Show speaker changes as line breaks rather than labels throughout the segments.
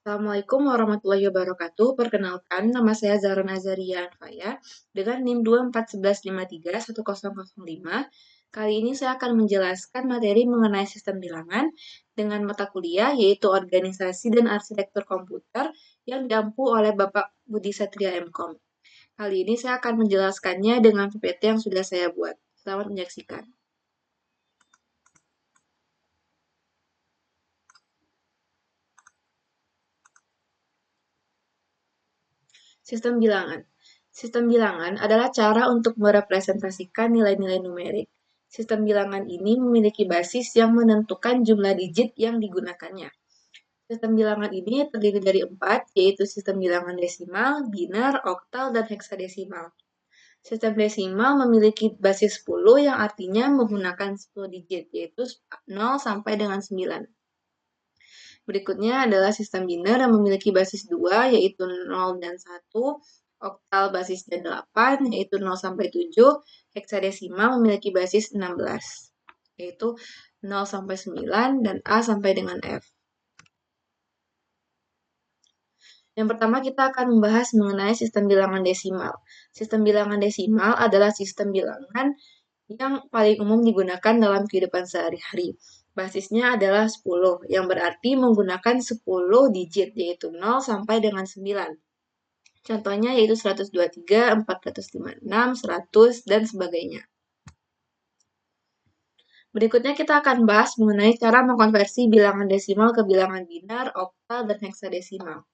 Assalamualaikum warahmatullahi wabarakatuh. Perkenalkan, nama saya Zahra Nazaria Anfaya dengan NIM 249531005. Kali ini saya akan menjelaskan materi mengenai sistem bilangan dengan mata kuliah yaitu Organisasi dan Arsitektur Komputer yang diampu oleh Bapak Budi Satria MKOM. Kali ini saya akan menjelaskannya dengan PPT yang sudah saya buat. Selamat menyaksikan. Sistem bilangan. Sistem bilangan adalah cara untuk merepresentasikan nilai-nilai numerik. Sistem bilangan ini memiliki basis yang menentukan jumlah digit yang digunakannya. Sistem bilangan ini terdiri dari 4, yaitu sistem bilangan desimal, biner, oktal, dan heksadesimal. Sistem desimal memiliki basis 10 yang artinya menggunakan 10 digit, yaitu 0 sampai dengan 9. Berikutnya adalah sistem biner yang memiliki basis 2, yaitu 0 dan 1, oktal basisnya 8, yaitu 0 sampai 7, heksadesimal memiliki basis 16, yaitu 0 sampai 9, dan A sampai dengan F. Yang pertama kita akan membahas mengenai sistem bilangan desimal. Sistem bilangan desimal adalah sistem bilangan yang paling umum digunakan dalam kehidupan sehari-hari. Basisnya adalah 10, yang berarti menggunakan 10 digit, yaitu 0 sampai dengan 9. Contohnya yaitu 123, 456, 100, dan sebagainya. Berikutnya kita akan bahas mengenai cara mengkonversi bilangan desimal ke bilangan biner, oktal, dan heksadesimal.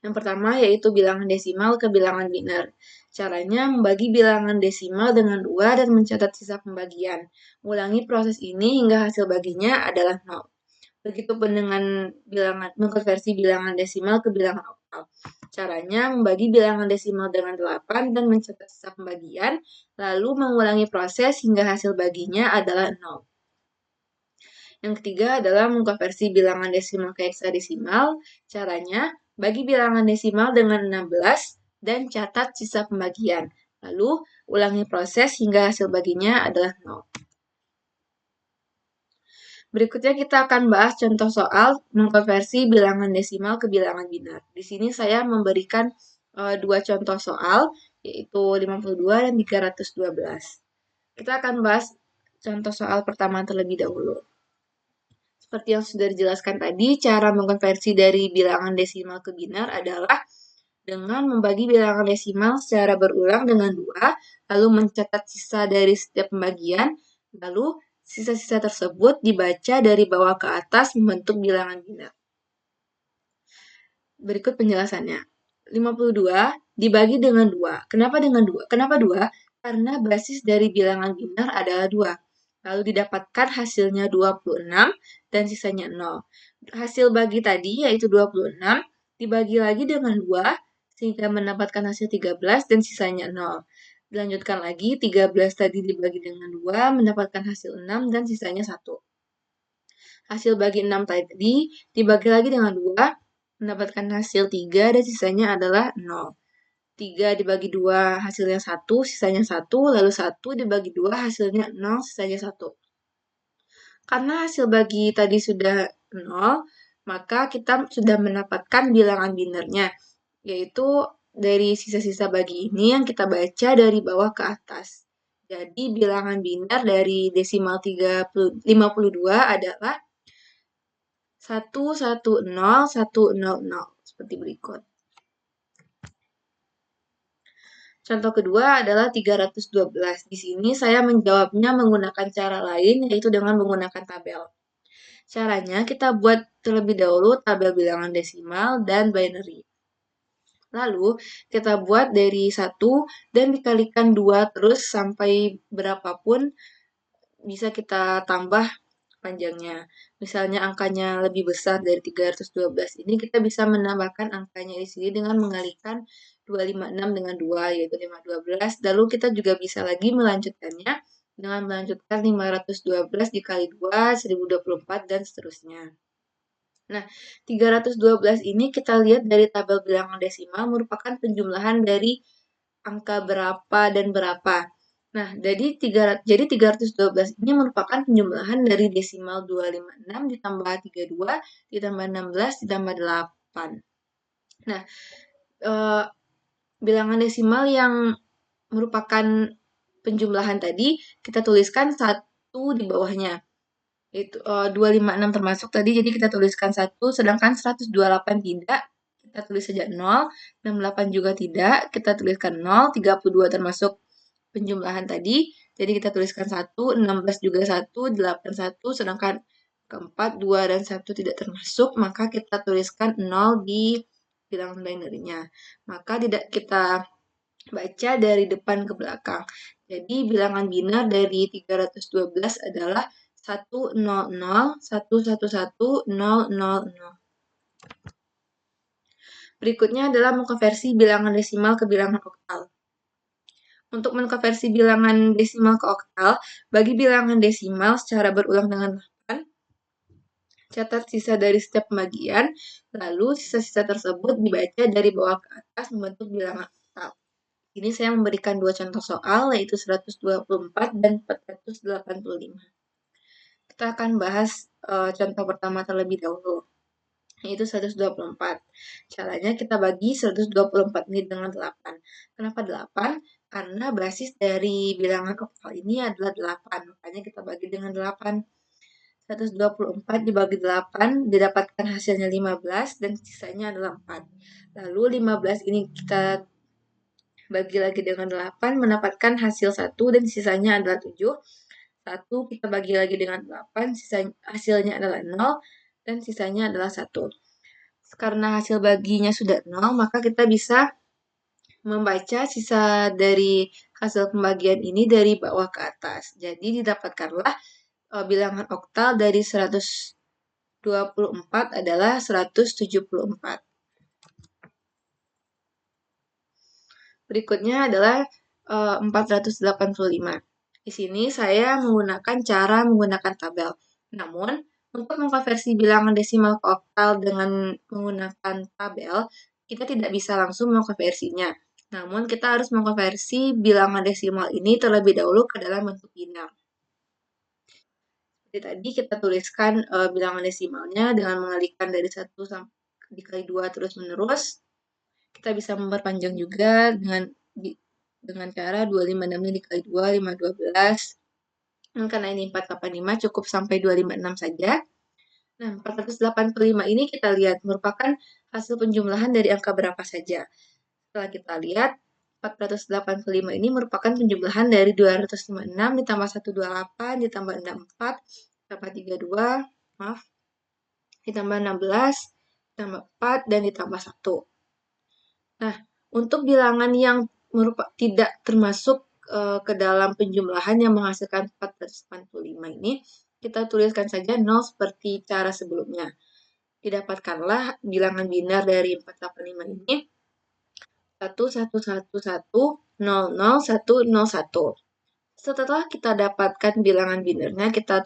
Yang pertama yaitu bilangan desimal ke bilangan biner. Caranya membagi bilangan desimal dengan 2 dan mencatat sisa pembagian. Ulangi proses ini hingga hasil baginya adalah 0. Begitupun dengan mengkonversi bilangan desimal ke bilangan oktal. Caranya membagi bilangan desimal dengan 8 dan mencatat sisa pembagian, lalu mengulangi proses hingga hasil baginya adalah 0. Yang ketiga adalah mengkonversi bilangan desimal ke heksadesimal. Caranya, bagi bilangan desimal dengan 16 dan catat sisa pembagian. Lalu, ulangi proses hingga hasil baginya adalah 0. Berikutnya kita akan bahas contoh soal mengkonversi bilangan desimal ke bilangan biner. Di sini saya memberikan dua contoh soal, yaitu 52 dan 312. Kita akan bahas contoh soal pertama terlebih dahulu. Seperti yang sudah dijelaskan tadi, cara mengkonversi dari bilangan desimal ke biner adalah dengan membagi bilangan desimal secara berulang dengan 2, lalu mencatat sisa dari setiap pembagian, lalu sisa-sisa tersebut dibaca dari bawah ke atas membentuk bilangan biner. Berikut penjelasannya. 52 dibagi dengan 2. Kenapa dengan 2? Kenapa 2? Karena basis dari bilangan biner adalah 2. Lalu didapatkan hasilnya 26 dan sisanya 0. Hasil bagi tadi yaitu 26 dibagi lagi dengan 2 sehingga mendapatkan hasil 13 dan sisanya 0. Dilanjutkan lagi, 13 tadi dibagi dengan 2 mendapatkan hasil 6 dan sisanya 1. Hasil bagi 6 tadi dibagi lagi dengan 2 mendapatkan hasil 3 dan sisanya adalah 0. 3 dibagi 2 hasilnya 1, sisanya 1, lalu 1 dibagi 2 hasilnya 0, sisanya 1. Karena hasil bagi tadi sudah 0, maka kita sudah mendapatkan bilangan binernya, yaitu dari sisa-sisa bagi ini yang kita baca dari bawah ke atas. Jadi bilangan biner dari desimal 52 adalah 11010 seperti berikut. Contoh kedua adalah 312. Di sini saya menjawabnya menggunakan cara lain, yaitu dengan menggunakan tabel. Caranya kita buat terlebih dahulu tabel bilangan desimal dan binary. Lalu kita buat dari 1 dan dikalikan 2 terus sampai berapapun bisa kita tambah panjangnya. Misalnya angkanya lebih besar dari 312 ini, kita bisa menambahkan angkanya di sini dengan mengalihkan 256 dengan 2, yaitu 512. Lalu kita juga bisa lagi melanjutkannya dengan melanjutkan 512 dikali 2, 1024, dan seterusnya. Nah, 312 ini kita lihat dari tabel bilangan desimal merupakan penjumlahan dari angka berapa dan berapa. Nah, jadi 312 ini merupakan penjumlahan dari desimal 256 ditambah 32 ditambah 16 ditambah 8. Nah, bilangan desimal yang merupakan penjumlahan tadi kita tuliskan 1 di bawahnya. Itu 256 termasuk tadi, jadi kita tuliskan 1, sedangkan 128 tidak, kita tulis saja 0, 68 juga tidak, kita tuliskan 0, 32 termasuk penjumlahan tadi, jadi kita tuliskan 1, 16 juga 1, 8 1, sedangkan keempat 2 dan 1 tidak termasuk, maka kita tuliskan 0 di bilangan binary-nya. Maka tidak kita baca dari depan ke belakang. Jadi bilangan binar dari 312 adalah 100111100. Berikutnya adalah mengkonversi bilangan desimal ke bilangan oktal. Untuk mengkonversi bilangan desimal ke oktal, bagi bilangan desimal secara berulang dengan 8, catat sisa dari setiap pembagian, lalu sisa-sisa tersebut dibaca dari bawah ke atas membentuk bilangan oktal. Ini saya memberikan 2 contoh soal, yaitu 124 dan 485. Kita akan bahas contoh pertama terlebih dahulu, yaitu 124. Caranya kita bagi 124 ini dengan 8. Kenapa 8? Karena basis dari bilangan oktal ini adalah 8, makanya kita bagi dengan 8. 124 dibagi 8 didapatkan hasilnya 15 dan sisanya adalah 4. Lalu 15 ini kita bagi lagi dengan 8 mendapatkan hasil 1 dan sisanya adalah 7. 1 kita bagi lagi dengan 8, hasilnya adalah 0 dan sisanya adalah 1. Karena hasil baginya sudah 0, maka kita bisa membaca sisa dari hasil pembagian ini dari bawah ke atas. Jadi didapatkanlah bilangan oktal dari 124 adalah 174. Berikutnya adalah 485. Di sini saya menggunakan tabel. Namun, untuk mengkonversi bilangan desimal ke oktal dengan menggunakan tabel, kita tidak bisa langsung mengkonversinya. Namun, kita harus mengkonversi bilangan desimal ini terlebih dahulu ke dalam bentuk binar. Seperti tadi kita tuliskan bilangan desimalnya dengan mengalihkan dari 1 sampai dikali 2 terus menerus. Kita bisa memperpanjang juga dengan cara 256 dikali 2, 512. Karena ini 485 cukup sampai 256 saja. Nah, 485 ini kita lihat merupakan hasil penjumlahan dari angka berapa saja. Setelah kita lihat, 485 ini merupakan penjumlahan dari 256 ditambah 128 ditambah 64 ditambah 32, ditambah 16, ditambah 4, dan ditambah 1. Nah, untuk bilangan yang tidak termasuk ke dalam penjumlahan yang menghasilkan 485 ini, kita tuliskan saja 0 seperti cara sebelumnya. Didapatkanlah bilangan binar dari 485 ini 111100101. Setelah kita dapatkan bilangan binarnya, kita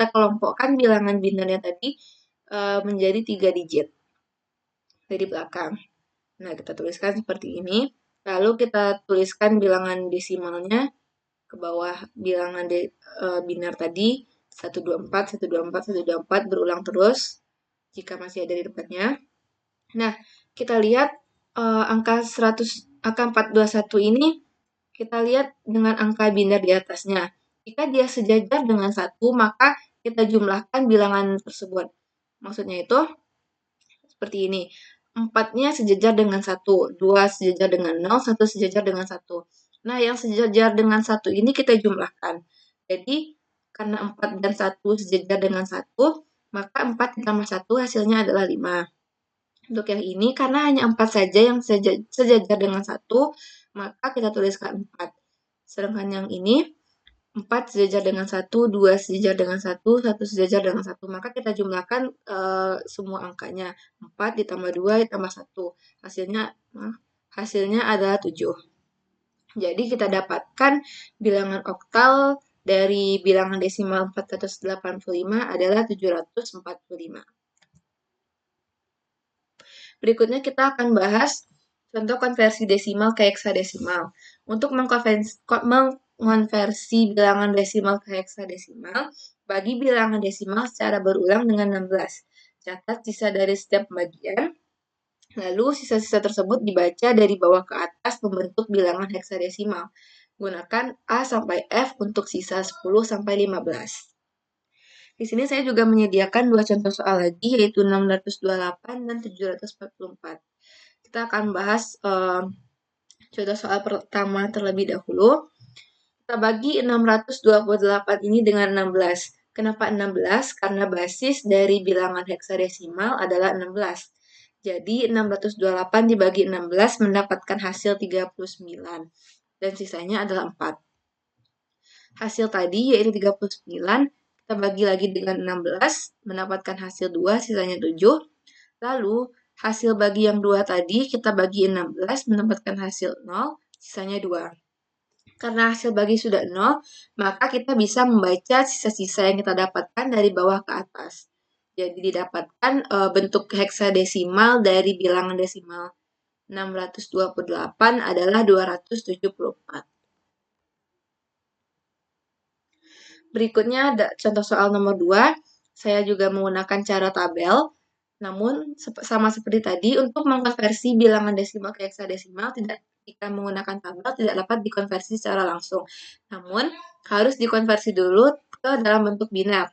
kelompokkan bilangan binarnya tadi menjadi 3 digit dari belakang. Nah, kita tuliskan seperti ini. Lalu kita tuliskan bilangan desimalnya ke bawah bilangan binar tadi, 124, 124, 124, berulang terus jika masih ada di depannya. Nah, kita lihat angka 421 ini, kita lihat dengan angka binar di atasnya. Jika dia sejajar dengan 1, maka kita jumlahkan bilangan tersebut. Maksudnya itu seperti ini. 4-nya sejajar dengan 1, 2 sejajar dengan 0, 1 sejajar dengan 1. Nah, yang sejajar dengan 1 ini kita jumlahkan. Jadi, karena 4 dan 1 sejajar dengan 1, maka 4 ditambah 1 hasilnya adalah 5. Untuk yang ini, karena hanya 4 saja yang sejajar dengan 1, maka kita tuliskan 4. Sedangkan yang ini, 4 sejajar dengan 1, 2 sejajar dengan 1, 1 sejajar dengan 1. Maka kita jumlahkan semua angkanya. 4 ditambah 2 ditambah 1. Hasilnya adalah 7. Jadi kita dapatkan bilangan oktal dari bilangan desimal 485 adalah 745. Berikutnya kita akan bahas contoh konversi desimal ke heksadesimal. Untuk mengonversi bilangan desimal ke heksadesimal, bagi bilangan desimal secara berulang dengan 16. Catat sisa dari setiap pembagian, lalu sisa-sisa tersebut dibaca dari bawah ke atas membentuk bilangan heksadesimal. Gunakan A sampai F untuk sisa 10 sampai 15. Di sini saya juga menyediakan dua contoh soal lagi, yaitu 628 dan 744. Kita akan bahas contoh soal pertama terlebih dahulu. Kita bagi 628 ini dengan 16. Kenapa 16? Karena basis dari bilangan heksadesimal adalah 16. Jadi 628 dibagi 16 mendapatkan hasil 39. Dan sisanya adalah 4. Hasil tadi yaitu 39, kita bagi lagi dengan 16, mendapatkan hasil 2, sisanya 7. Lalu hasil bagi yang 2 tadi kita bagi 16, mendapatkan hasil 0, sisanya 2. Karena hasil bagi sudah 0, maka kita bisa membaca sisa-sisa yang kita dapatkan dari bawah ke atas. Jadi didapatkan bentuk heksadesimal dari bilangan desimal 628 adalah 274. Berikutnya ada contoh soal nomor 2. Saya juga menggunakan cara tabel. Namun, sama seperti tadi, untuk mengkonversi bilangan desimal ke heksadesimal, jika menggunakan tabel tidak dapat dikonversi secara langsung. Namun, harus dikonversi dulu ke dalam bentuk binar.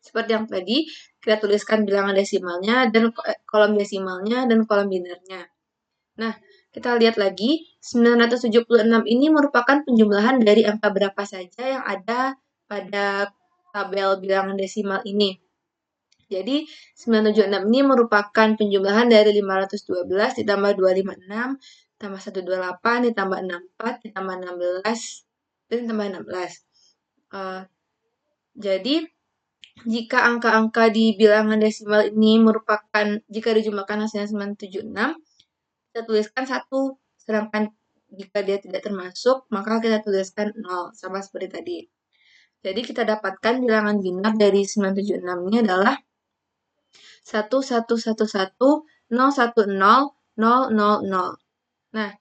Seperti yang tadi, kita tuliskan bilangan desimalnya, dan kolom desimalnya, dan kolom binarnya. Nah, kita lihat lagi, 976 ini merupakan penjumlahan dari angka berapa saja yang ada pada tabel bilangan desimal ini. Jadi, 976 ini merupakan penjumlahan dari 512 ditambah 256, ditambah 128, ditambah 64, ditambah 16, dan ditambah 16. Jadi, jika angka-angka di bilangan desimal ini merupakan, jika dijumlahkan hasilnya 976, kita tuliskan 1, sedangkan jika dia tidak termasuk, maka kita tuliskan 0, sama seperti tadi. Jadi kita dapatkan bilangan binar dari 976 ini adalah 111101000. Nah,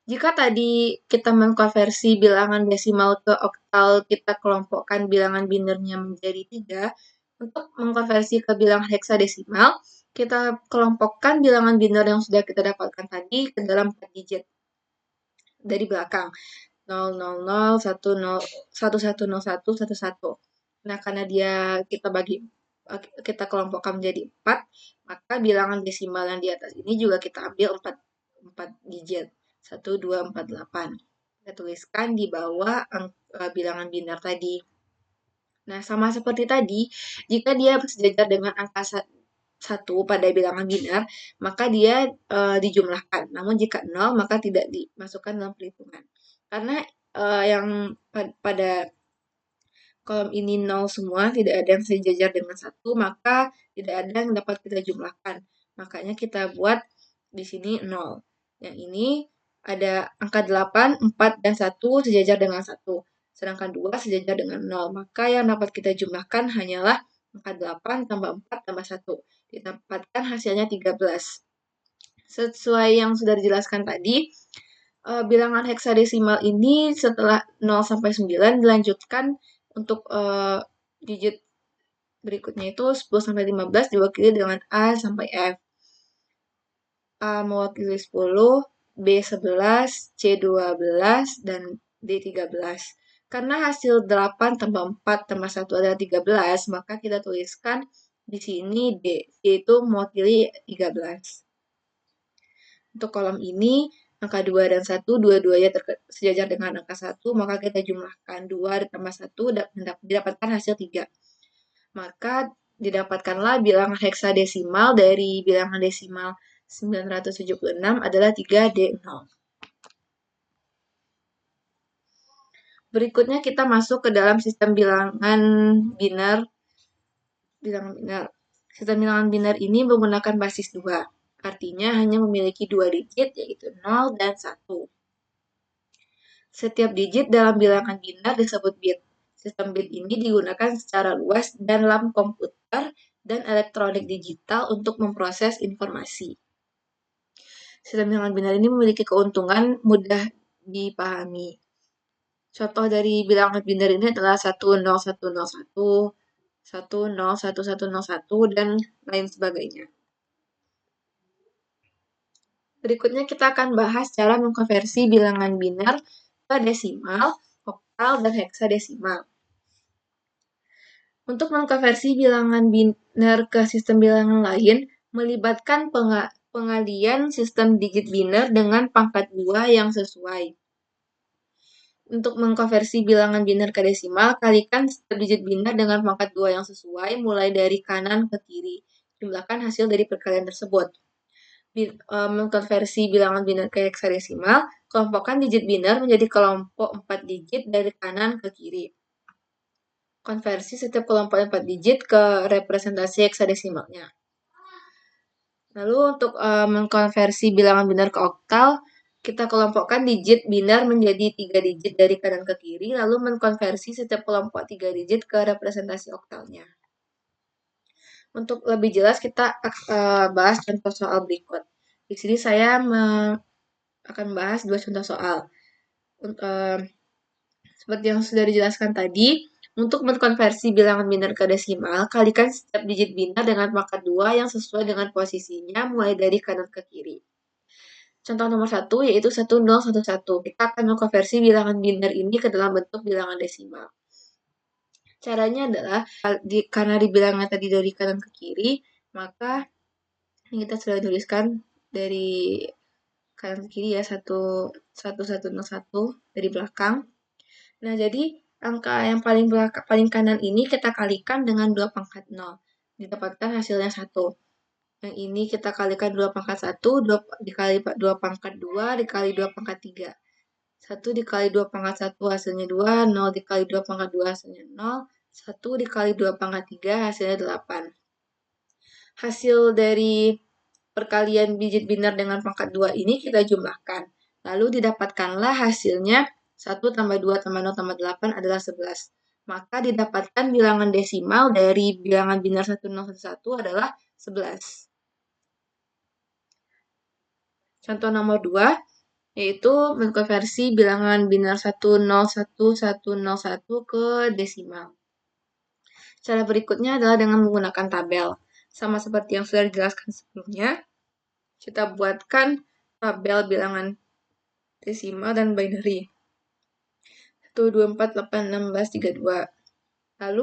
jika tadi kita mengkonversi bilangan desimal ke oktal, kita kelompokkan bilangan binarnya menjadi 3. Untuk mengkonversi ke bilangan heksadesimal, kita kelompokkan bilangan binar yang sudah kita dapatkan tadi ke dalam 4 digit dari belakang. 000, 1101, 11. Nah, karena kita kelompokkan menjadi 4, maka bilangan desimal yang di atas ini juga kita ambil 4 digit. 1248. Kita tuliskan di bawah bilangan binar tadi. Nah, sama seperti tadi, jika dia sejajar dengan angka 1 pada bilangan binar, maka dia dijumlahkan. Namun jika 0, maka tidak dimasukkan dalam perhitungan. Karena yang pada kolom ini 0 semua, tidak ada yang sejajar dengan 1, maka tidak ada yang dapat kita jumlahkan. Makanya kita buat di sini 0. Yang ini ada angka 8, 4, dan 1 sejajar dengan 1. Sedangkan 2 sejajar dengan 0. Maka yang dapat kita jumlahkan hanyalah angka 8 tambah 4 tambah 1. Didapatkan hasilnya 13. Sesuai yang sudah dijelaskan tadi, bilangan heksadesimal ini setelah 0 sampai 9 dilanjutkan untuk digit berikutnya itu 10 sampai 15 diwakili dengan A sampai F. A mewakili 10, B 11, C 12, dan D 13. Karena hasil 8 tambah 4 tambah 1 adalah 13, maka kita tuliskan di sini D, yaitu mewakili 13. Untuk kolom ini, angka 2 dan 1, dua-duanya sejajar dengan angka 1, maka kita jumlahkan 2 ditambah 1, didapatkan hasil 3. Maka didapatkanlah bilangan heksadesimal dari bilangan desimal 976 adalah 3D0. Berikutnya kita masuk ke dalam sistem bilangan binar. Sistem bilangan binar ini menggunakan basis 2. Artinya hanya memiliki 2 digit, yaitu 0 dan 1. Setiap digit dalam bilangan binar disebut bit. Sistem bit ini digunakan secara luas dalam komputer dan elektronik digital untuk memproses informasi. Sistem bilangan binar ini memiliki keuntungan mudah dipahami. Contoh dari bilangan biner ini adalah 10101, 101101, dan lain sebagainya. Berikutnya kita akan bahas cara mengkonversi bilangan biner ke desimal, oktal, dan heksadesimal. Untuk mengkonversi bilangan biner ke sistem bilangan lain, melibatkan pengalian sistem digit biner dengan pangkat 2 yang sesuai. Untuk mengkonversi bilangan biner ke desimal, kalikan setiap digit biner dengan pangkat 2 yang sesuai, mulai dari kanan ke kiri. Jumlahkan hasil dari perkalian tersebut. Mengkonversi bilangan biner ke heksadesimal, kelompokkan digit biner menjadi kelompok 4 digit dari kanan ke kiri. Konversi setiap kelompok 4 digit ke representasi heksadesimalnya. Lalu untuk mengkonversi bilangan biner ke oktal, kita kelompokkan digit biner menjadi 3 digit dari kanan ke kiri, lalu mengkonversi setiap kelompok 3 digit ke representasi oktalnya. Untuk lebih jelas kita bahas contoh soal berikut. Di sini saya akan bahas 2 contoh soal. Seperti yang sudah dijelaskan tadi, untuk mengkonversi bilangan biner ke desimal, kalikan setiap digit biner dengan pangkat 2 yang sesuai dengan posisinya mulai dari kanan ke kiri. Contoh nomor 1 yaitu 1011. Kita akan mengkonversi bilangan biner ini ke dalam bentuk bilangan desimal. Caranya adalah, karena dibilangnya tadi dari kanan ke kiri, maka kita sudah tuliskan dari kanan ke kiri ya, 1101 dari belakang. Nah, jadi angka yang paling kanan ini kita kalikan dengan 2 pangkat 0. Didapatkan hasilnya 1. Yang ini kita kalikan 2 pangkat 1, 2 dikali 2 pangkat 2, dikali 2 pangkat 3. 1 dikali 2 pangkat 1 hasilnya 2, 0 dikali 2 pangkat 2 hasilnya 0, 1 dikali 2 pangkat 3 hasilnya 8. Hasil dari perkalian digit biner dengan pangkat 2 ini kita jumlahkan. Lalu didapatkanlah hasilnya 1 tambah 2 tambah 0 tambah 8 adalah 11. Maka didapatkan bilangan desimal dari bilangan biner 1011 adalah 11. Contoh nomor 2, yaitu mengkonversi bilangan biner 101101 ke desimal. Cara berikutnya adalah dengan menggunakan tabel. Sama seperti yang sudah dijelaskan sebelumnya, kita buatkan tabel bilangan desimal dan binary. 1, 2, 4, 8, 16, 32. Lalu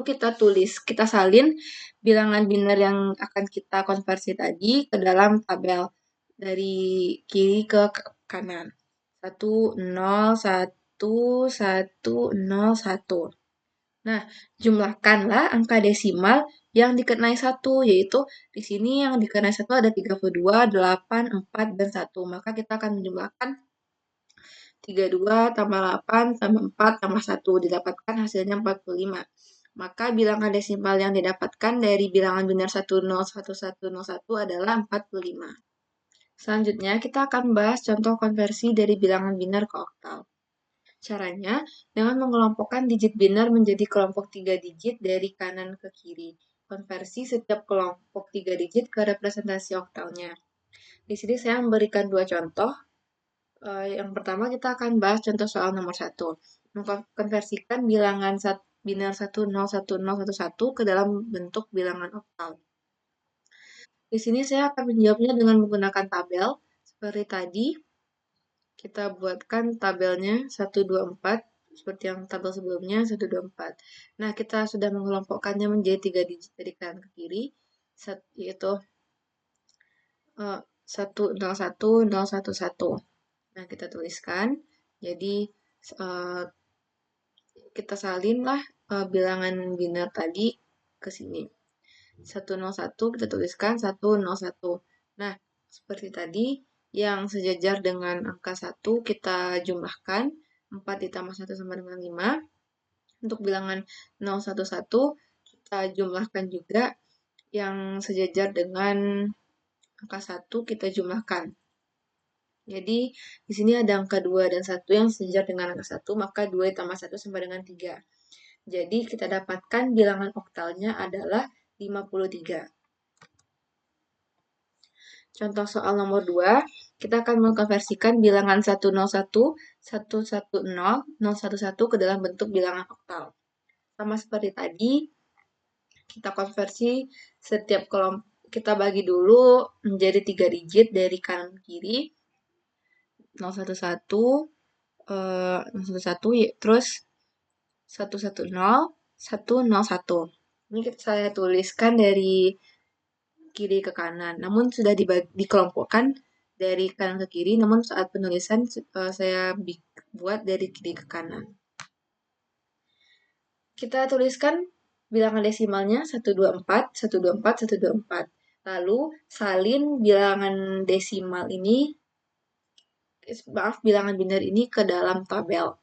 kita salin bilangan biner yang akan kita konversi tadi ke dalam tabel dari kiri ke kanan. 1, 0, 1, 1, 0, 1. Nah, jumlahkanlah angka desimal yang dikenai 1, yaitu di sini yang dikenai 1 ada 32, 8, 4, dan 1. Maka kita akan menjumlahkan 32 tambah 8 tambah 4 tambah 1. Didapatkan hasilnya 45. Maka bilangan desimal yang didapatkan dari bilangan biner 101101 adalah 45. Selanjutnya, kita akan bahas contoh konversi dari bilangan biner ke oktal. Caranya, dengan mengelompokkan digit biner menjadi kelompok 3 digit dari kanan ke kiri. Konversi setiap kelompok 3 digit ke representasi oktalnya. Di sini saya memberikan 2 contoh. Yang pertama kita akan bahas contoh soal nomor 1. Mengkonversikan bilangan biner 101011 ke dalam bentuk bilangan oktal. Di sini saya akan menjawabnya dengan menggunakan tabel. Seperti tadi, kita buatkan tabelnya 124, seperti yang tabel sebelumnya 124. Nah, kita sudah mengelompokkannya menjadi 3 digit dari kanan ke kiri, yaitu 101011. Nah, kita tuliskan. Jadi, kita salinlah bilangan biner tadi ke sini. 101 kita tuliskan 101. Nah, seperti tadi, yang sejajar dengan angka 1 kita jumlahkan. 4 ditambah 1 sama dengan 5. Untuk bilangan 011 kita jumlahkan juga. Yang sejajar dengan angka 1 kita jumlahkan. Jadi, di sini ada angka 2 dan 1 yang sejajar dengan angka 1, maka 2 ditambah 1 sama dengan 3. Jadi, kita dapatkan bilangan oktalnya adalah 53. Contoh soal nomor 2, kita akan mengkonversikan bilangan 101, 110, 011 ke dalam bentuk bilangan oktal. Sama seperti tadi, kita konversi setiap kelompok, kita bagi dulu menjadi 3 digit dari kanan ke kiri, 011, 011, terus 110, 101. Ini saya tuliskan dari kiri ke kanan, namun sudah dikelompokkan dari kanan ke kiri, namun saat penulisan saya buat dari kiri ke kanan. Kita tuliskan bilangan desimalnya 124, 124, 124. Lalu salin bilangan desimal ini, bilangan biner ini ke dalam tabel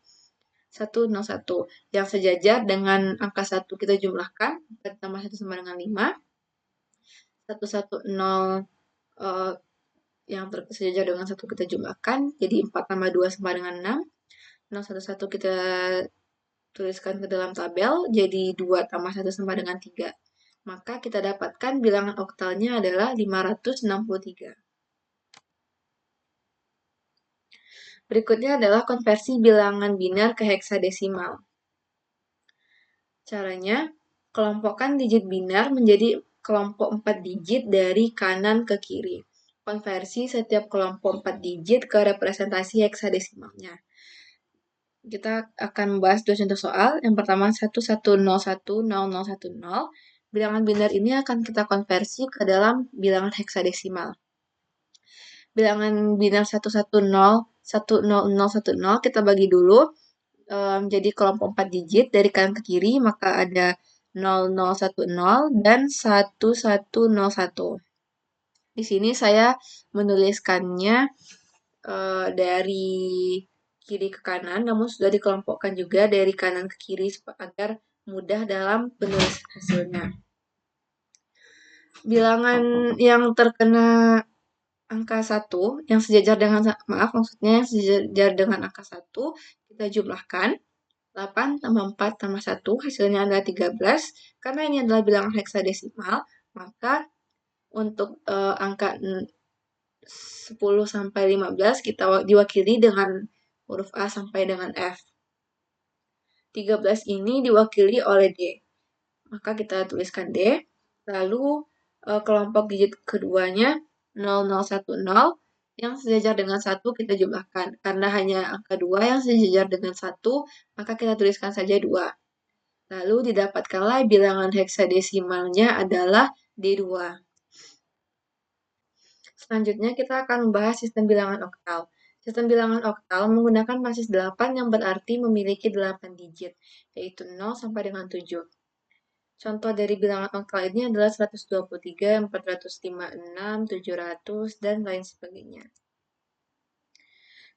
101 yang sejajar dengan angka 1 kita jumlahkan, 4 tambah 1 sama dengan 5, 110 yang sejajar dengan 1 kita jumlahkan, jadi 4 tambah 2 sama dengan 6, 011 kita tuliskan ke dalam tabel, jadi 2 tambah 1 sama dengan 3. Maka kita dapatkan bilangan oktalnya adalah 563. Berikutnya adalah konversi bilangan biner ke heksadesimal. Caranya, kelompokkan digit biner menjadi kelompok 4 digit dari kanan ke kiri. Konversi setiap kelompok 4 digit ke representasi heksadesimalnya. Kita akan membahas dua contoh soal. Yang pertama 11010010. Bilangan biner ini akan kita konversi ke dalam bilangan heksadesimal. Bilangan biner 1101010 kita bagi dulu menjadi kelompok 4 digit dari kanan ke kiri, maka ada 0010 dan 1101. Di sini saya menuliskannya dari kiri ke kanan, namun sudah dikelompokkan juga dari kanan ke kiri agar mudah dalam penulisan hasilnya. Bilangan yang terkena angka 1, yang sejajar dengan, maksudnya yang sejajar dengan angka 1, kita jumlahkan. 8 tambah 4 tambah 1, hasilnya adalah 13. Karena ini adalah bilangan heksadesimal, maka untuk angka 10 sampai 15 kita diwakili dengan huruf A sampai dengan F. 13 ini diwakili oleh D. Maka kita tuliskan D. Lalu kelompok digit keduanya 0010 yang sejajar dengan 1 kita jumlahkan. Karena hanya angka 2 yang sejajar dengan 1, maka kita tuliskan saja 2. Lalu didapatkanlah bilangan heksadesimalnya adalah D2. Selanjutnya kita akan membahas sistem bilangan oktal. Sistem bilangan oktal menggunakan basis 8 yang berarti memiliki 8 digit, yaitu 0 sampai dengan 7. Contoh dari bilangan oktal ini adalah 123, 456, 700, dan lain sebagainya.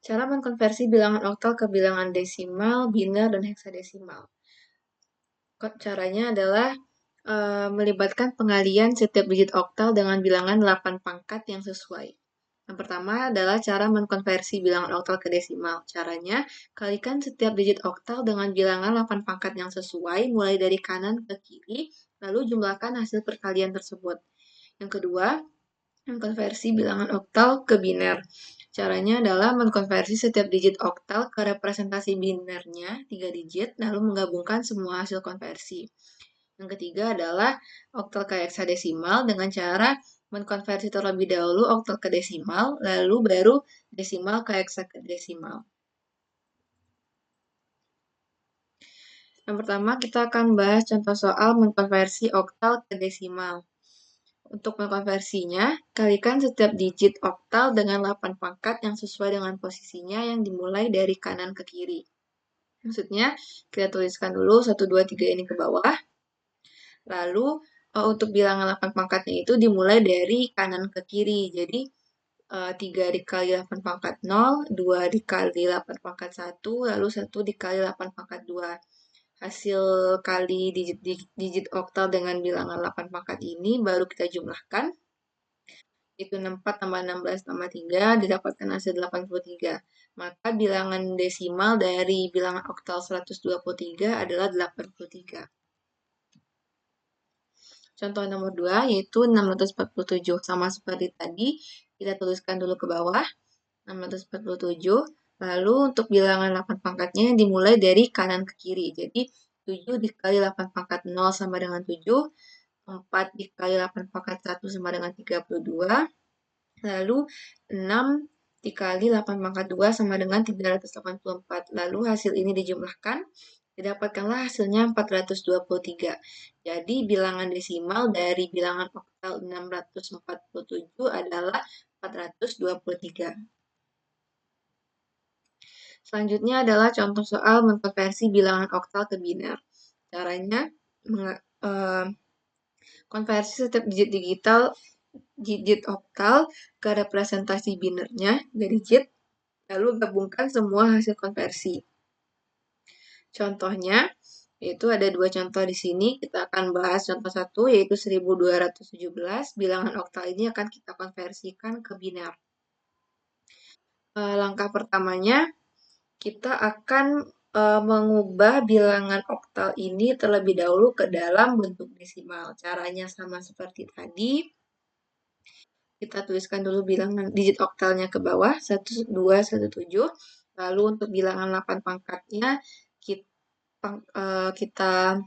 Cara mengkonversi bilangan oktal ke bilangan desimal, biner, dan heksadesimal. Caranya adalah melibatkan pengalian setiap digit oktal dengan bilangan 8 pangkat yang sesuai. Yang pertama adalah cara mengkonversi bilangan oktal ke desimal. Caranya, kalikan setiap digit oktal dengan bilangan 8 pangkat yang sesuai, mulai dari kanan ke kiri, lalu jumlahkan hasil perkalian tersebut. Yang kedua, mengkonversi bilangan oktal ke biner. Caranya adalah mengkonversi setiap digit oktal ke representasi binernya, 3 digit, lalu menggabungkan semua hasil konversi. Yang ketiga adalah oktal ke heksadesimal dengan cara mengkonversi terlebih dahulu oktal ke desimal, lalu baru desimal ke heksadesimal. Yang pertama, kita akan bahas contoh soal mengkonversi oktal ke desimal. Untuk mengkonversinya, kalikan setiap digit oktal dengan 8 pangkat yang sesuai dengan posisinya yang dimulai dari kanan ke kiri. Maksudnya, kita tuliskan dulu 1, 2, 3 ini ke bawah. Lalu, untuk bilangan 8 pangkatnya itu dimulai dari kanan ke kiri. Jadi, 3 dikali 8 pangkat 0, 2 dikali 8 pangkat 1, lalu 1 dikali 8 pangkat 2. Hasil kali digit oktal dengan bilangan 8 pangkat ini baru kita jumlahkan. Itu 64 tambah 16 tambah 3, didapatkan hasil 83. Maka bilangan desimal dari bilangan oktal 123 adalah 83. Contoh nomor 2 yaitu 647. Sama seperti tadi, kita tuliskan dulu ke bawah 647. Lalu untuk bilangan 8 pangkatnya dimulai dari kanan ke kiri. Jadi 7 dikali 8 pangkat 0 sama dengan 7. 4 dikali 8 pangkat 1 sama dengan 32. Lalu 6 dikali 8 pangkat 2 sama dengan 384. Lalu hasil ini dijumlahkan, didapatkanlah hasilnya 423. Jadi bilangan desimal dari bilangan oktal 647 adalah 423. Selanjutnya adalah contoh soal mengkonversi bilangan oktal ke biner. Caranya, konversi setiap digit oktal ke representasi binernya, digit, lalu gabungkan semua hasil konversi. Contohnya, yaitu ada dua contoh di sini. Kita akan bahas contoh satu, yaitu 1217. Bilangan oktal ini akan kita konversikan ke biner. Langkah pertamanya, kita akan mengubah bilangan oktal ini terlebih dahulu ke dalam bentuk desimal. Caranya sama seperti tadi. Kita tuliskan dulu bilangan digit oktalnya ke bawah, 1217. Lalu untuk bilangan 8 pangkatnya, kita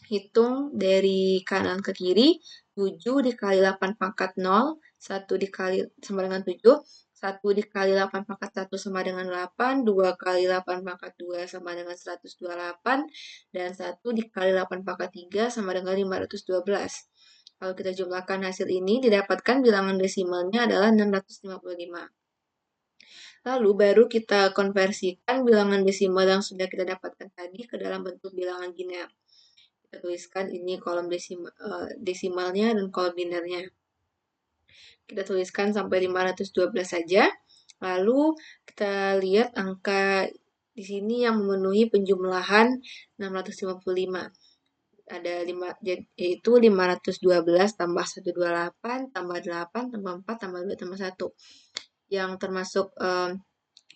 hitung dari kanan ke kiri. 7 dikali 8 pangkat 0, 1 dikali sama dengan 7, 1 dikali 8 pangkat 1 sama dengan 8, 2 kali 8 pangkat 2 sama dengan 128, dan 1 dikali 8 pangkat 3 sama dengan 512. Kalau kita jumlahkan hasil ini, didapatkan bilangan desimalnya adalah 655. Lalu baru kita konversikan bilangan desimal yang sudah kita dapatkan tadi ke dalam bentuk bilangan biner. Kita tuliskan ini kolom desimalnya dan kolom binernya. Kita tuliskan sampai 512 saja. Lalu kita lihat angka di sini yang memenuhi penjumlahan 655. Ada 5, yaitu 512 tambah 128 tambah 8 tambah 4 tambah 2 tambah 1. Yang termasuk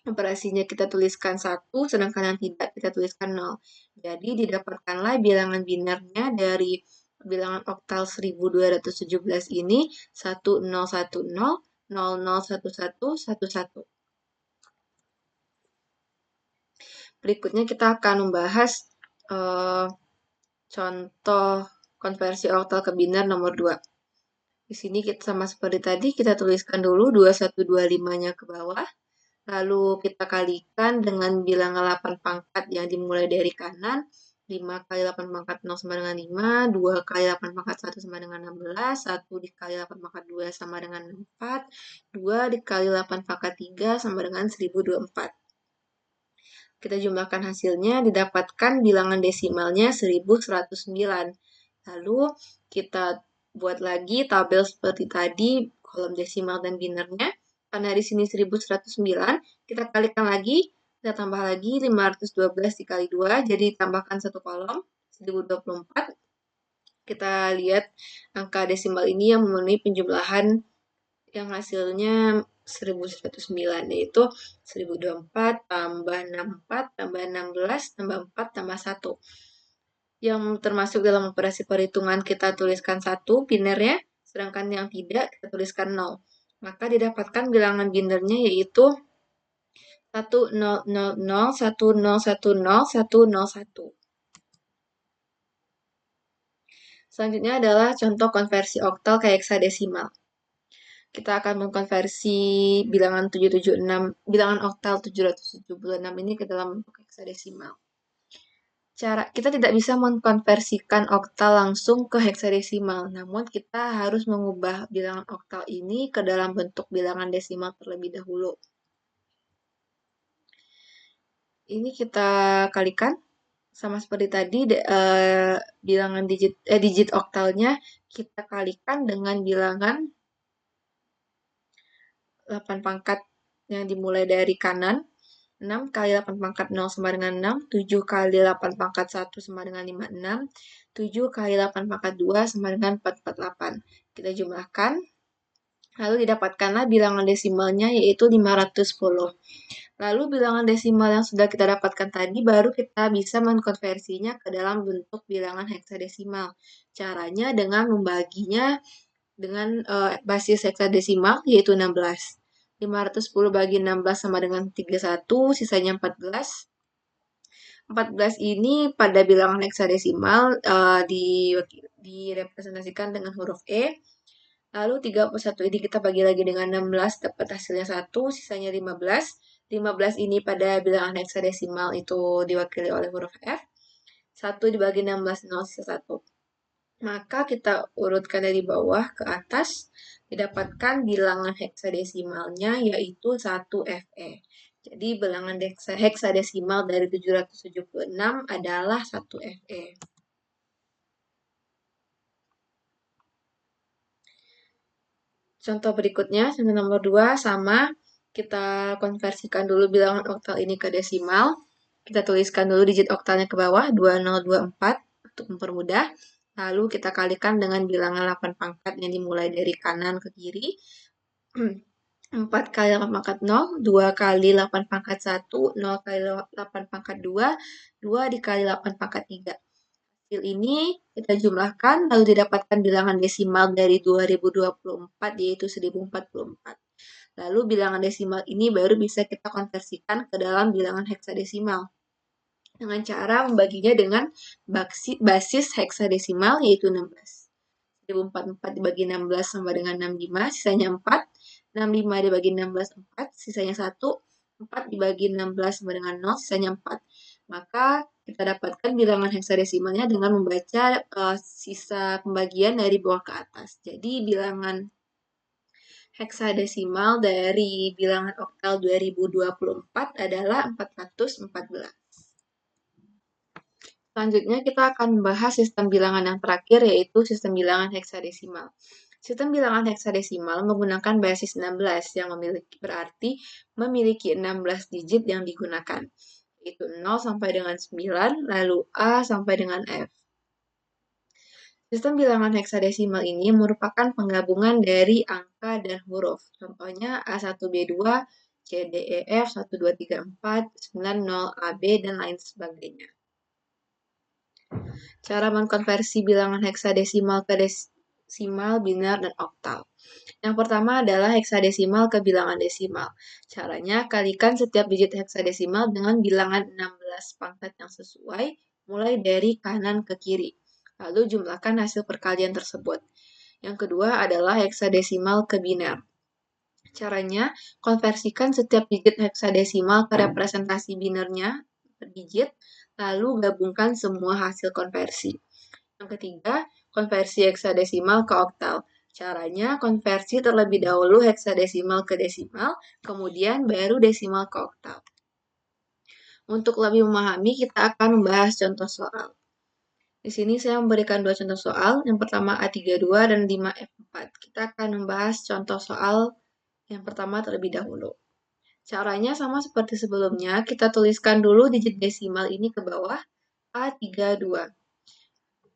operasinya kita tuliskan 1, sedangkan yang tidak kita tuliskan 0. Jadi didapatkanlah bilangan binernya dari bilangan oktal 1217 ini 1010 001111. Berikutnya kita akan membahas contoh konversi oktal ke biner nomor 2. Di sini kita sama seperti tadi, kita tuliskan dulu 2125-nya ke bawah. Lalu kita kalikan dengan bilangan 8 pangkat yang dimulai dari kanan. 5 kali 8 pangkat 0 sama dengan 5, 2 kali 8 pangkat 1 sama dengan 16, 1 dikali 8 pangkat 2 sama dengan 4, 2 dikali 8 pangkat 3 sama dengan 1024. Kita jumlahkan hasilnya, didapatkan bilangan desimalnya 1109. Lalu kita buat lagi tabel seperti tadi, kolom desimal dan binernya. Karena di sini 1109, kita kalikan lagi, kita tambah lagi 512 dikali 2, jadi tambahkan satu kolom, 1024. Kita lihat angka desimal ini yang memenuhi penjumlahan yang hasilnya 1109, yaitu 1024 tambah 64 tambah 16 tambah 4 tambah 1. Yang termasuk dalam operasi perhitungan kita tuliskan 1 binernya, sedangkan yang tidak kita tuliskan 0. Maka didapatkan bilangan binernya yaitu 100010100101. Selanjutnya adalah contoh konversi oktal ke heksadesimal. Kita akan mengkonversi bilangan 776, bilangan oktal 776 ini ke dalam bentuk heksadesimal. Kita tidak bisa mengkonversikan oktal langsung ke heksadesimal, namun kita harus mengubah bilangan oktal ini ke dalam bentuk bilangan desimal terlebih dahulu. Ini kita kalikan sama seperti tadi, bilangan digit oktalnya kita kalikan dengan bilangan 8 pangkat yang dimulai dari kanan. 6 kali 8 pangkat 0 sama dengan 6, 7 kali 8 pangkat 1 sama dengan 56, 7 kali 8 pangkat 2 sama dengan 448. Kita jumlahkan, Lalu didapatkanlah bilangan desimalnya yaitu 510. Lalu bilangan desimal yang sudah kita dapatkan tadi baru kita bisa mengkonversinya ke dalam bentuk bilangan heksadesimal. Caranya dengan membaginya dengan basis heksadesimal yaitu 16. 510 bagi 16 sama dengan 31, sisanya 14. 14 ini pada bilangan heksadesimal direpresentasikan dengan huruf E. Lalu 31 ini kita bagi lagi dengan 16, dapat hasilnya 1, sisanya 15. 15 ini pada bilangan heksadesimal itu diwakili oleh huruf F. 1 dibagi 16, 0, sisa 1. Maka kita urutkan dari bawah ke atas, didapatkan bilangan heksadesimalnya yaitu 1 FE. Jadi bilangan heksadesimal dari 776 adalah 1 FE. Contoh berikutnya, contoh nomor 2 sama, kita konversikan dulu bilangan oktal ini ke desimal. Kita tuliskan dulu digit oktalnya ke bawah, 2024 untuk mempermudah. Lalu kita kalikan dengan bilangan 8 pangkat yang dimulai dari kanan ke kiri. 4 kali 8 pangkat 0, 2 kali 8 pangkat 1, 0 kali 8 pangkat 2, 2 dikali 8 pangkat 3. Hasil ini kita jumlahkan, lalu didapatkan bilangan desimal dari 2024, yaitu 1044. Lalu bilangan desimal ini baru bisa kita konversikan ke dalam bilangan heksadesimal. Dengan cara membaginya dengan basis heksadesimal, yaitu 16. 1044 dibagi 16 sama dengan 65, sisanya 4. 65 dibagi 16, 4, sisanya 1. 4 dibagi 16 sama dengan 0, sisanya 4. Maka kita dapatkan bilangan heksadesimalnya dengan membaca sisa pembagian dari bawah ke atas. Jadi bilangan heksadesimal dari bilangan oktal 2024 adalah 414. Selanjutnya kita akan membahas sistem bilangan yang terakhir, yaitu sistem bilangan heksadesimal. Sistem bilangan heksadesimal menggunakan basis 16 yang berarti memiliki 16 digit yang digunakan, yaitu 0 sampai dengan 9, lalu A sampai dengan F. Sistem bilangan heksadesimal ini merupakan penggabungan dari angka dan huruf. Contohnya A1B2, CDEF, 1234, 90, AB, dan lain sebagainya. Cara mengkonversi bilangan heksadesimal ke desimal, binar, dan oktal. Yang pertama adalah heksadesimal ke bilangan desimal. Caranya, kalikan setiap digit heksadesimal dengan bilangan 16 pangkat yang sesuai, mulai dari kanan ke kiri. Lalu jumlahkan hasil perkalian tersebut. Yang kedua adalah heksadesimal ke binar. Caranya, konversikan setiap digit heksadesimal ke representasi binarnya per digit, lalu gabungkan semua hasil konversi. Yang ketiga, konversi heksadesimal ke oktal. Caranya, konversi terlebih dahulu heksadesimal ke desimal, kemudian baru desimal ke oktal. Untuk lebih memahami, kita akan membahas contoh soal. Di sini saya memberikan dua contoh soal, yang pertama A32 dan 5F4. Kita akan membahas contoh soal yang pertama terlebih dahulu. Caranya sama seperti sebelumnya, kita tuliskan dulu digit desimal ini ke bawah, A32.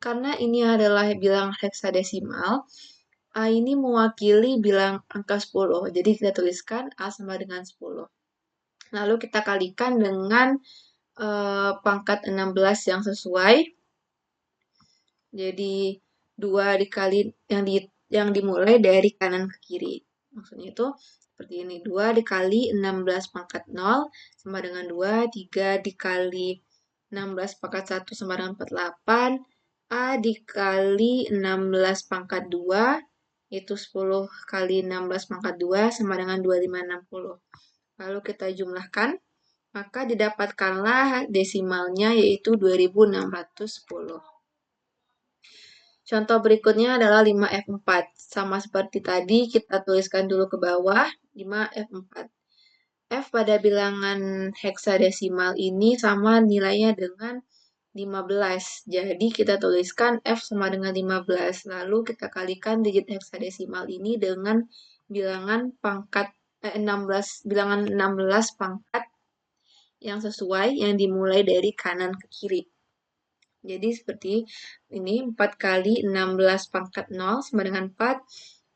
Karena ini adalah bilangan heksadesimal, A ini mewakili bilang angka 10, jadi kita tuliskan A sama dengan 10. Lalu kita kalikan dengan pangkat 16 yang sesuai, jadi 2 dikali yang dimulai dari kanan ke kiri. Maksudnya itu seperti ini, 2 dikali 16 pangkat 0 sama dengan 2, 3 dikali 16 pangkat 1 sama dengan 48, A dikali 16 pangkat 2, itu 10 kali 16 pangkat 2 sama dengan 2560. Lalu kita jumlahkan, maka didapatkanlah desimalnya yaitu 2610. Contoh berikutnya adalah 5F4. Sama seperti tadi, kita tuliskan dulu ke bawah, 5F4. F pada bilangan heksadesimal ini sama nilainya dengan 15. Jadi kita tuliskan F sama dengan 15. Lalu kita kalikan digit heksadesimal ini dengan bilangan pangkat 16, bilangan 16 pangkat yang sesuai yang dimulai dari kanan ke kiri. Jadi seperti ini, 4 kali 16 pangkat 0 sama dengan 4.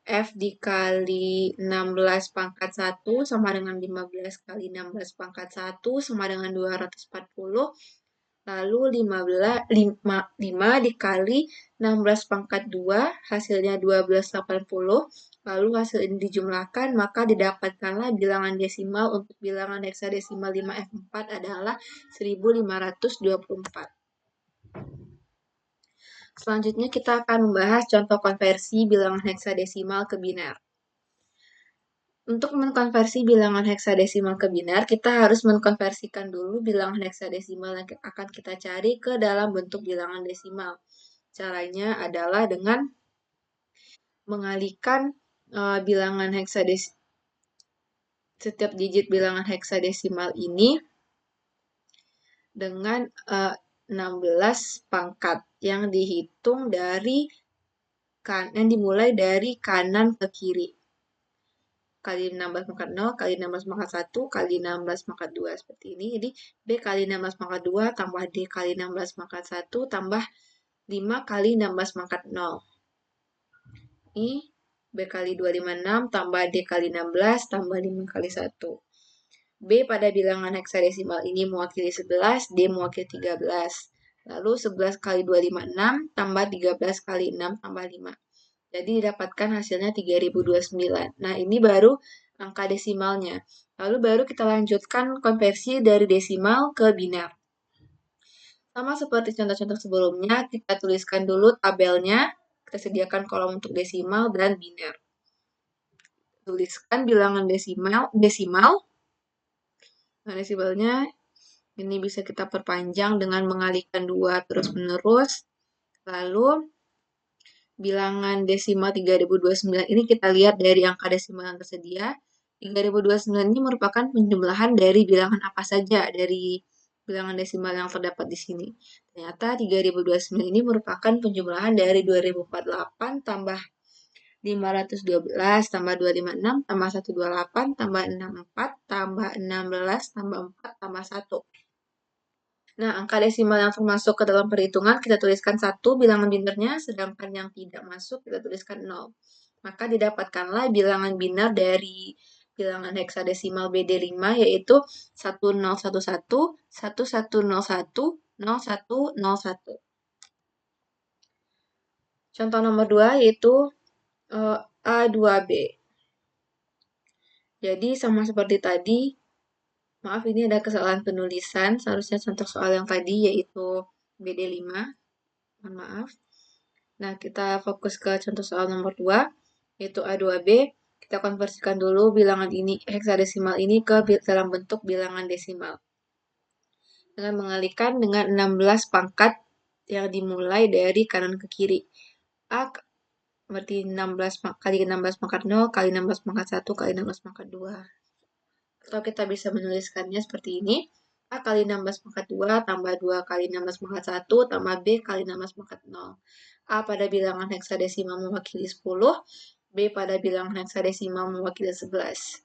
F dikali 16 pangkat 1 sama dengan 15 kali 16 pangkat 1 sama dengan 240. Lalu 5 dikali 16 pangkat 2, hasilnya 1280. Lalu hasil ini dijumlahkan, maka didapatkanlah bilangan desimal untuk bilangan heksadesimal 5F4 adalah 1524. Selanjutnya kita akan membahas contoh konversi bilangan heksadesimal ke biner. Untuk mengkonversi bilangan heksadesimal ke biner, kita harus mengkonversikan dulu bilangan heksadesimal yang akan kita cari ke dalam bentuk bilangan desimal. Caranya adalah dengan mengalihkan bilangan setiap digit bilangan heksadesimal ini dengan 16 pangkat yang dihitung dari yang dimulai dari kanan ke kiri. Kali 16 pangkat 0, kali 16 pangkat 1, kali 16 pangkat 2, seperti ini. Jadi, B kali 16 pangkat 2, tambah D kali 16 pangkat 1, tambah 5 kali 16 pangkat 0. Ini B kali 256, tambah D kali 16, tambah 5 kali 1. B pada bilangan heksadesimal ini mewakili 11, D mewakili 13. Lalu 11 kali 256, tambah 13 kali 6, tambah 5. Jadi didapatkan hasilnya 3029. Nah, ini baru angka desimalnya. Lalu baru kita lanjutkan konversi dari desimal ke biner. Sama seperti contoh-contoh sebelumnya, kita tuliskan dulu tabelnya. Kita sediakan kolom untuk desimal dan biner. Tuliskan bilangan desimal. Nah, desimalnya ini bisa kita perpanjang dengan mengalihkan 2 terus-menerus. Lalu bilangan desimal 3029 ini kita lihat dari angka desimal yang tersedia. 3029 ini merupakan penjumlahan dari bilangan apa saja dari bilangan desimal yang terdapat di sini. Ternyata 3029 ini merupakan penjumlahan dari 2048 tambah 512 tambah 256 tambah 128 tambah 64 tambah 16 tambah 4 tambah 1. Nah, angka desimal yang termasuk ke dalam perhitungan kita tuliskan 1 bilangan binernya, sedangkan yang tidak masuk kita tuliskan 0. Maka didapatkanlah bilangan biner dari bilangan heksadesimal BD5 yaitu 1011 1101 0101. Contoh nomor 2 yaitu A2B. Jadi sama seperti tadi, maaf ini ada kesalahan penulisan, seharusnya contoh soal yang tadi yaitu BD5. Mohon maaf. Nah, kita fokus ke contoh soal nomor 2, yaitu A2B. Kita konversikan dulu bilangan ini, heksadesimal ini ke dalam bentuk bilangan desimal. Dengan mengalihkan dengan 16 pangkat yang dimulai dari kanan ke kiri. A berarti 16 kali 16 pangkat 0, kali 16 pangkat 1, kali 16 pangkat 2. Atau kita bisa menuliskannya seperti ini. A kali 16 pangkat 2 tambah 2 kali 16 pangkat 1 tambah B kali 16 pangkat 0. A pada bilangan heksadesimal mewakili 10, B pada bilangan heksadesimal mewakili 11.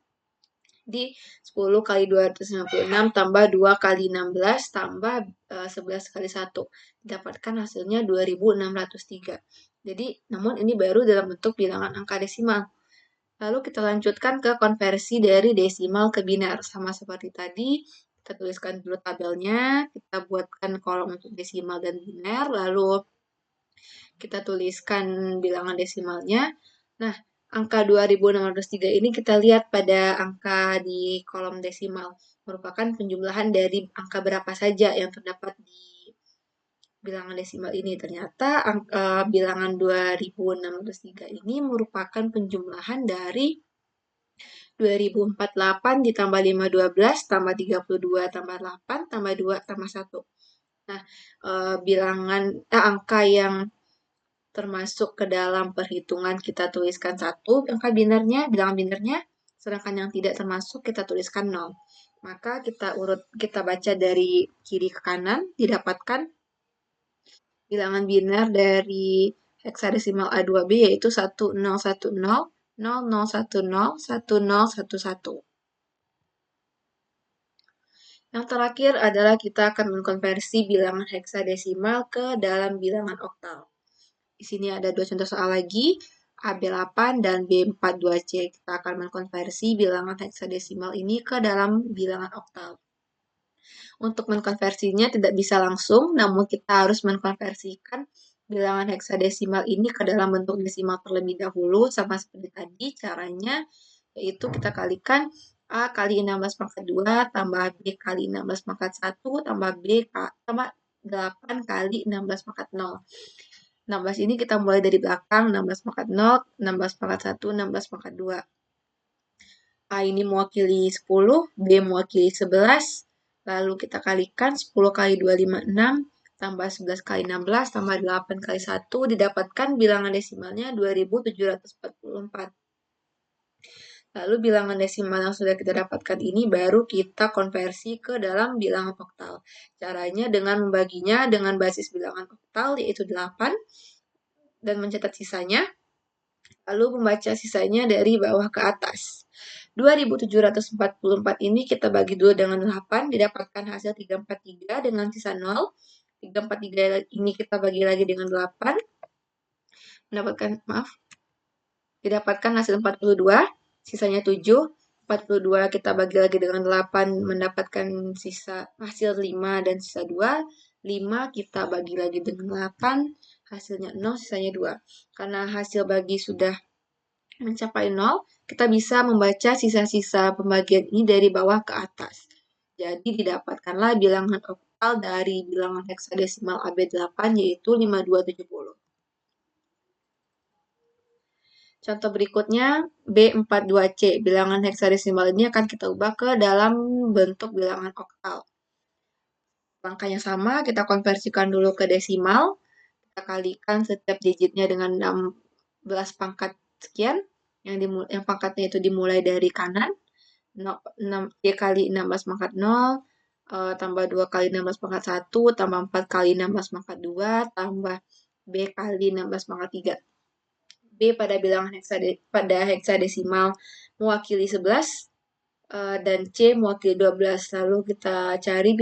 Di 10 kali 256 tambah 2 kali 16 tambah 11 kali 1. Dapatkan hasilnya 2603. Jadi, namun ini baru dalam bentuk bilangan angka desimal. Lalu kita lanjutkan ke konversi dari desimal ke biner. Sama seperti tadi, kita tuliskan dulu tabelnya, kita buatkan kolom untuk desimal dan biner, lalu kita tuliskan bilangan desimalnya. Nah, angka 2603 ini kita lihat pada angka di kolom desimal. Merupakan penjumlahan dari angka berapa saja yang terdapat di bilangan desimal ini. Ternyata bilangan 2603 ini merupakan penjumlahan dari 2048 ditambah 512 tambah 32 tambah 8 tambah 2 tambah 1. Nah, angka yang termasuk ke dalam perhitungan kita tuliskan 1, angka binernya, bilangan binernya, sedangkan yang tidak termasuk kita tuliskan 0. Maka kita baca dari kiri ke kanan, didapatkan bilangan biner dari heksadesimal A2B yaitu 1010 0010 1011. Yang terakhir adalah kita akan mengkonversi bilangan heksadesimal ke dalam bilangan oktal. Di sini ada 2 contoh soal lagi. AB8 dan B42C. Kita akan mengkonversi bilangan heksadesimal ini ke dalam bilangan oktal. Untuk mengkonversinya tidak bisa langsung, namun kita harus mengkonversikan bilangan heksadesimal ini ke dalam bentuk desimal terlebih dahulu, sama seperti tadi. Caranya yaitu kita kalikan A kali 16 pangkat 2 tambah B kali 16 pangkat 1 tambah tambah 8 kali 16 pangkat 0. 16 ini kita mulai dari belakang, 16 pangkat 0, 16 pangkat 1, 16 pangkat 2. A ini mewakili 10, B mewakili 11, lalu kita kalikan 10 kali 2, 5, 6, tambah 11 kali 16, tambah 8 kali 1, didapatkan bilangan desimalnya 2744. Lalu bilangan desimal yang sudah kita dapatkan ini baru kita konversi ke dalam bilangan oktal. Caranya dengan membaginya dengan basis bilangan oktal yaitu 8 dan mencatat sisanya, lalu membaca sisanya dari bawah ke atas. 2744 ini kita bagi dulu dengan 8, didapatkan hasil 343 dengan sisa 0. 343 ini kita bagi lagi dengan 8, didapatkan hasil 42, sisanya 7. 42 kita bagi lagi dengan 8, mendapatkan sisa hasil 5 dan sisa 2. 5 kita bagi lagi dengan 8, hasilnya 0, sisanya 2. Karena hasil bagi sudah mencapai 0, kita bisa membaca sisa-sisa pembagian ini dari bawah ke atas. Jadi didapatkanlah bilangan oktal dari bilangan heksadesimal AB8 yaitu 5270. Contoh berikutnya B42C. Bilangan heksadesimal ini akan kita ubah ke dalam bentuk bilangan oktal. Langkahnya sama, kita konversikan dulu ke desimal. Kita kalikan setiap digitnya dengan 16 pangkat sekian. Yang pangkatnya itu dimulai dari kanan. 6 kali 16 pangkat 0, tambah 2 kali 16 pangkat 1, tambah 4 kali 16 pangkat 2, tambah B kali 16 pangkat 3. B pada bilangan heksadesimal mewakili 11 dan C mewakili 12. Lalu kita cari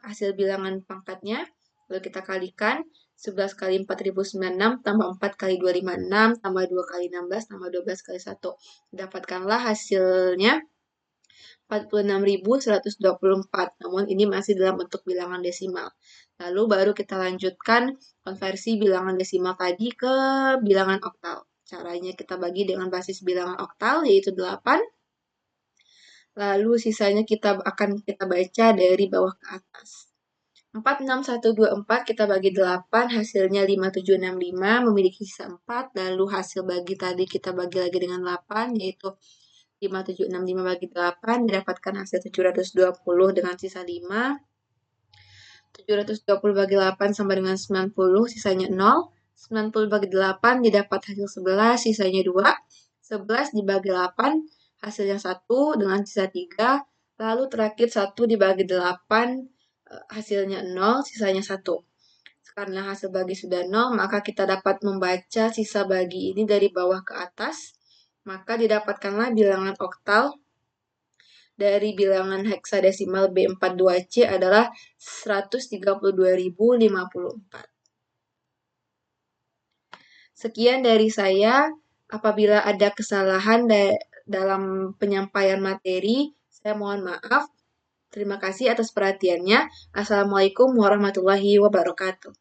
hasil bilangan pangkatnya, lalu kita kalikan 11 kali 4096 tambah 4 kali 256 tambah 2 kali 16 tambah 12 kali 1. Dapatkanlah hasilnya 46.124, namun ini masih dalam bentuk bilangan desimal. Lalu baru kita lanjutkan konversi bilangan desimal tadi ke bilangan oktal. Caranya kita bagi dengan basis bilangan oktal, yaitu 8. Lalu sisanya akan kita baca dari bawah ke atas. 46124 kita bagi 8, hasilnya 5765, memiliki sisa 4. Lalu hasil bagi tadi kita bagi lagi dengan 8, yaitu 5765 bagi 8, didapatkan hasil 720 dengan sisa 5. 720 bagi 8 sama dengan 90, sisanya 0. 90 bagi 8 didapat hasil 11, sisanya 2. 11 dibagi 8, hasilnya 1 dengan sisa 3. Lalu terakhir 1 dibagi 8, hasilnya 0, sisanya 1. Karena hasil bagi sudah 0, maka kita dapat membaca sisa bagi ini dari bawah ke atas. Maka didapatkanlah bilangan oktal dari bilangan heksadesimal B42C adalah 132.054. Sekian dari saya. Apabila ada kesalahan dalam penyampaian materi, saya mohon maaf. Terima kasih atas perhatiannya. Assalamualaikum warahmatullahi wabarakatuh.